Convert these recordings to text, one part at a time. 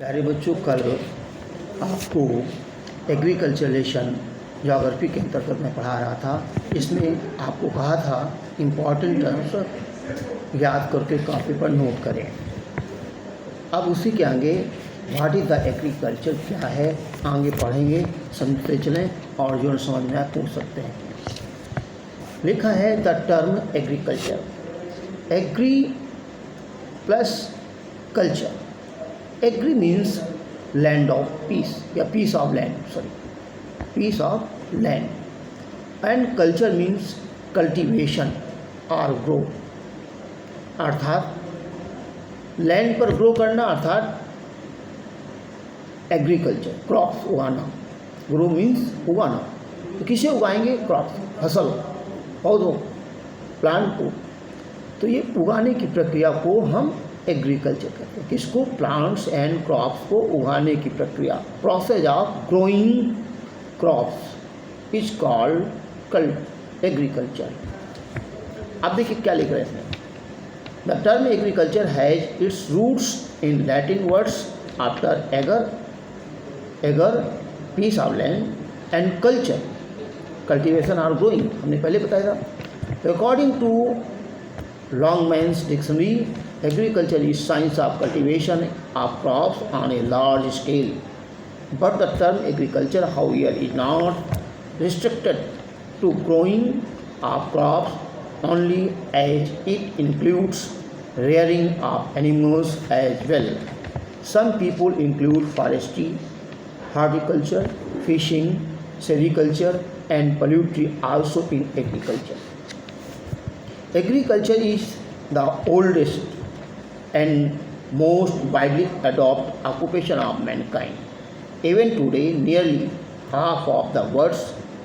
प्यारे बच्चों, कल आपको एग्रीकल्चर लेशन ज्योग्राफी के अंतर्गत मैं पढ़ा रहा था। इसमें आपको कहा था इम्पॉर्टेंट टर्म्स याद करके कापी पर नोट करें। अब उसी के आगे व्हाट इज़ द एग्रीकल्चर क्या है आगे पढ़ेंगे, समझते चलें और जो समझ में पूछ सकते हैं। लिखा है the term agriculture, agri plus culture. Agri means land of peace या piece of land, piece of land, and culture means cultivation or grow, अर्थात लैंड पर ग्रो करना अर्थात एग्रीकल्चर, क्रॉप्स उगाना। ग्रो मीन्स उगाना, तो किसे उगाएंगे? क्रॉप्स, फसल, पौधों, प्लांट को। तो ये उगाने की प्रक्रिया को हम एग्रीकल्चर कहते हैं। किसको? प्लांट्स एंड क्रॉप्स को उगाने की प्रक्रिया। Process of growing crops is called agriculture. अब देखिए क्या लिख रहे हैं इसमें। The term agriculture has its roots in Latin words after ager piece of land and culture, cultivation और ग्रोइंग, हमने पहले बताया था। According to Longman's dictionary, agriculture is science of cultivation of crops on a large scale, but the term agriculture, however, is not restricted to growing of crops only, as it includes rearing of animals as well. Some people include forestry, horticulture, fishing, sericulture, and poultry also in agriculture. Agriculture is the oldest and most widely adopted occupation of mankind. Even today, nearly half of the world's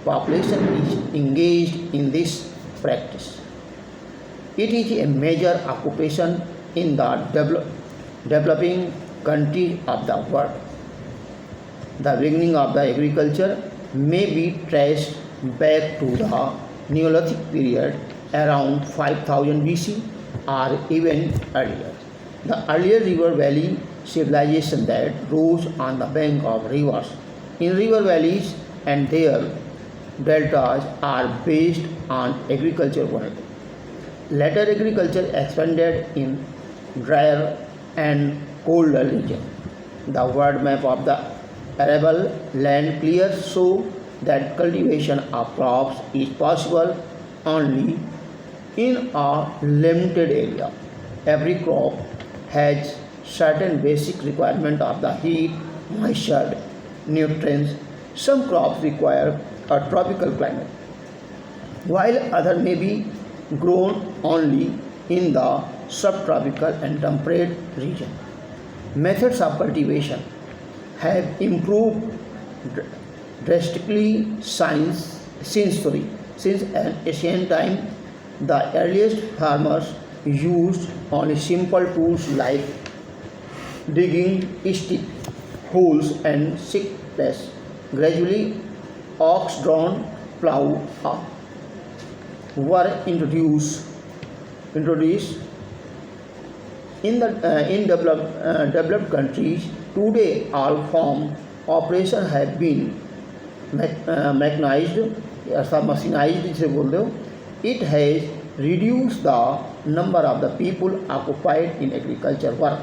population is engaged in this practice. It is a major occupation in the developing countries of the world. The beginning of the agriculture may be traced back to the Neolithic period around 5000 BC or even earlier. The earlier river valley civilization that rose on the bank of rivers in river valleys and their deltas are based on agriculture world. Later agriculture expanded in drier and colder region. The world map of the arable land clears so that cultivation of crops is possible only in a limited area. Every crop has certain basic requirement of the heat, moisture, nutrients. Some crops require a tropical climate, while others may be grown only in the subtropical and temperate region. Methods of cultivation have improved drastically since an ancient time. The earliest farmers used only simple tools like digging stick holes and sickles. Gradually, ox-drawn plough were introduced. In developed countries today, all farm operations have been mechanized, machinized जिसे बोल दो. It has reduced the number of the people occupied in agriculture work.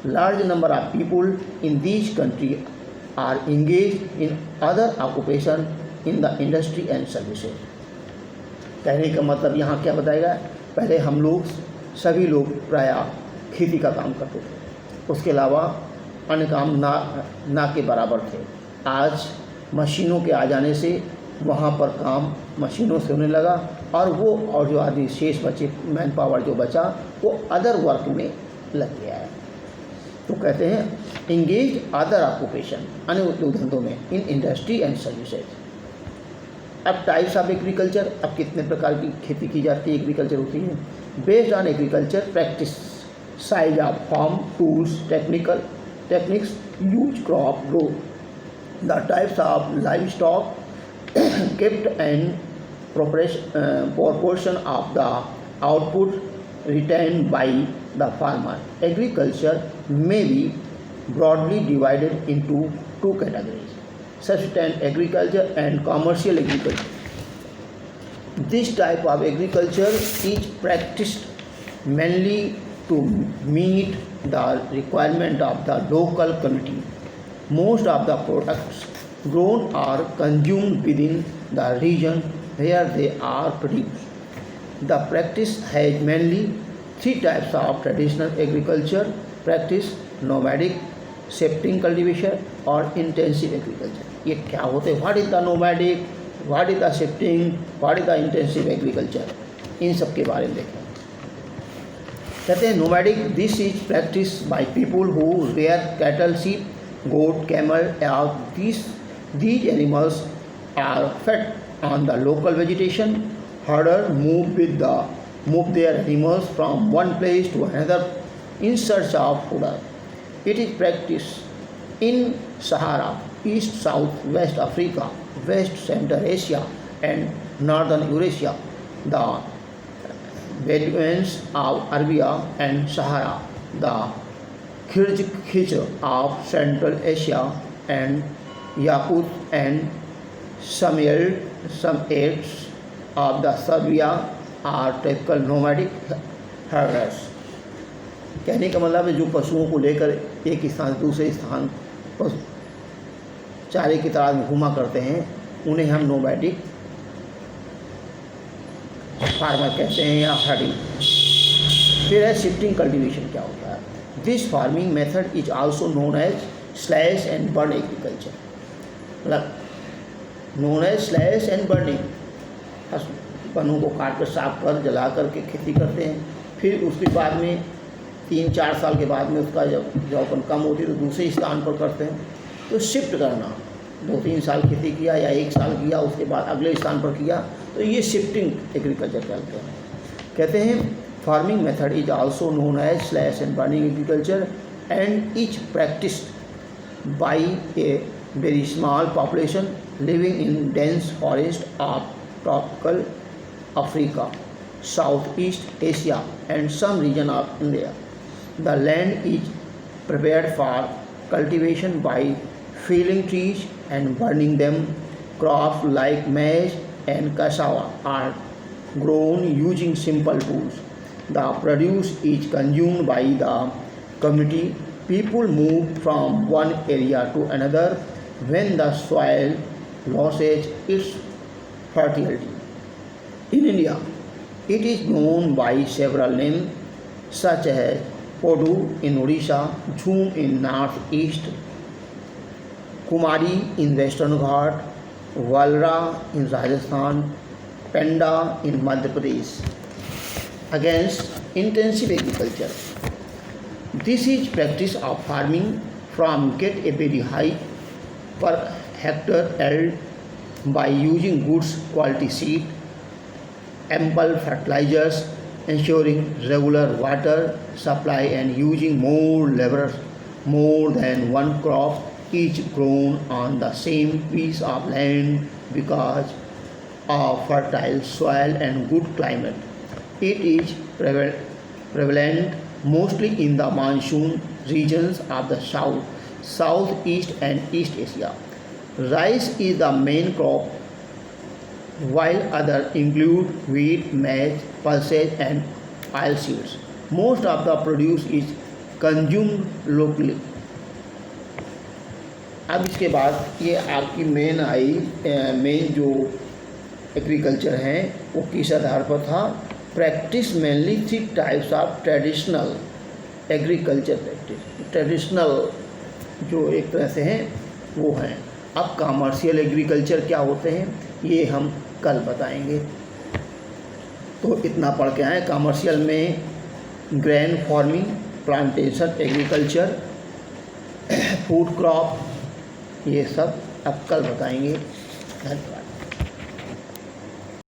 Large number of people in these countries are engaged in other occupation in the industry and services. कहने का मतलब यहाँ क्या बताएगा? पहले हम लोग सभी लोग प्रायः खेती का काम करते थे, उसके अलावा अन्य काम ना के बराबर थे। आज मशीनों के आ जाने से वहाँ पर काम मशीनों से होने लगा और जो आदि शेष बचे, मैन पावर जो बचा, वो अदर वर्क में लग गया है। तो कहते हैं इंगेज अदर ऑक्यूपेशन, अन्य उद्योग धंधों में, इन इंडस्ट्री एंड सर्विसेज। अब टाइप्स ऑफ एग्रीकल्चर, अब कितने प्रकार की खेती की जाती है, एग्रीकल्चर होती है। Based on agriculture practice, size of farm, tools, techniques use, crop growth. The types of livestock kept and proportion of the output retained by the farmer. Agriculture may be broadly divided into two categories: subsistence agriculture and commercial agriculture. This type of agriculture is practiced mainly to meet the requirement of the local community. Most of the products grown are consumed within the region where they are produced. The practice has mainly three types of traditional agriculture practice: nomadic, shifting cultivation और intensive agriculture. ये क्या होते हैं? What is the nomadic? What is the shifting? What is the intensive agriculture? इन सब के बारे में देखें। कहते हैं nomadic, this is practiced by people who rear cattle, sheep, goat, camel. These animals are fed on the local vegetation. Herders move their animals from one place to another in search of food. It is practiced in Sahara, East, South, West Africa, West Central Asia, and Northern Eurasia, the Bedouins of Arabia and Sahara, the Kyrgyz of Central Asia, and Yakut and Samites of the Serbia are typical nomadic herders. कहने का मतलब है जो पशुओं को लेकर एक स्थान से दूसरे स्थान पर चारे की तलाश में घूमा करते हैं, उन्हें हम नोमैडिक फार्मर कहते हैं या हर्डिंग। फिर है शिफ्टिंग कल्टीवेशन। क्या होता है? This farming method is also known as slash and burn agriculture. मतलब known as slash and burning, वनों को काट कर साफ कर जला करके खेती करते हैं। फिर उसके बाद में 3-4 साल के बाद में उसका जब जौपन कम होती है तो दूसरे स्थान पर करते हैं। तो शिफ्ट करना, 2-3 साल खेती किया या 1 साल किया, उसके बाद अगले स्थान पर किया, तो ये शिफ्टिंग एग्रीकल्चर कहते हैं। कहते हैं farming method is also known as slash and burning agriculture and is practised by a very small population living in dense forest of tropical Africa, Southeast Asia, and some region of India. The land is prepared for cultivation by felling trees and burning them. Crops like maize and cassava are grown using simple tools. The produce is consumed by the community. People move from one area to another when the soil loses its fertility. In India, it is known by several names such as Podu in Odisha, Jhum in northeast, Kumari in western Ghat, Valra in Rajasthan, Penda in Madhya Pradesh. Against intensive agriculture, this is practice of farming from get a very high per hectare yield by using good quality seed, ample fertilizers, ensuring regular water supply, and using more laborers. More than one crop is grown on the same piece of land because of fertile soil and good climate. It is prevalent mostly in the monsoon regions of the South, Southeast, and East Asia. Rice is the main crop, while others include wheat, maize, pulses, and oilseeds. Most of the produce is consumed locally. अब इसके बाद ये आपकी main जो agriculture हैं वो किस आधार पर था? Practice mainly 3 types of traditional agriculture practice. Traditional जो एक तरह से हैं वो हैं। अब कमर्शियल एग्रीकल्चर क्या होते हैं ये हम कल बताएंगे। तो इतना पढ़ के आए। कमर्शियल में grain farming, plantation agriculture, food crop, ये सब अब कल बताएंगे।